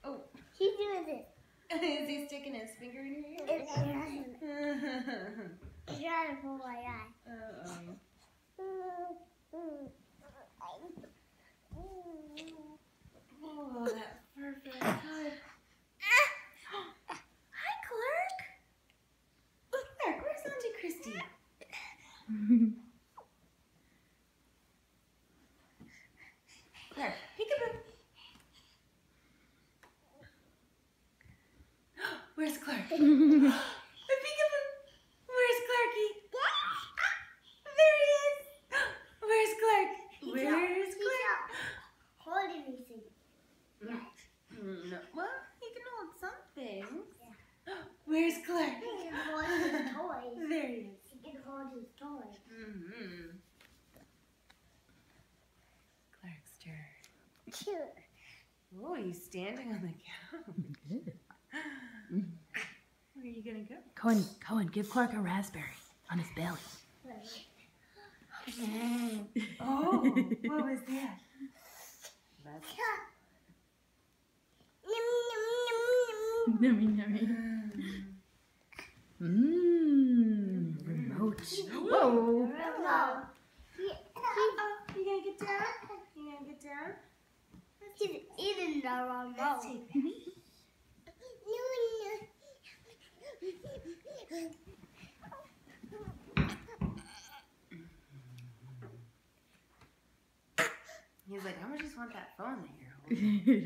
Oh. He's doing it. Is he sticking his finger in your ear? He's trying to pull my eye. Uh-oh. Oh, that's perfect. Good. Hi, Clark. Clark, where's Auntie Christy? Clark, peekaboo. Where's Clark? Peekaboo. Where's Clarky? There he is. Where's Clark? Where's Clark? Holding me thing. No. Well, he can hold something. Yeah. Where's Clark? He can hold his toys. There he is. He can hold his toys. Mm-hmm. Clark's turn. Cute. Oh, he's standing on the couch. Good. Where are you gonna go? Cohen, give Clark a raspberry on his belly. Oh, what was that? That's Nummy, nummy. Remote. Whoa. No. You gonna get down? You gonna get down? He's eating the remote. Let's take that. He's like, I just want that phone that you're holding.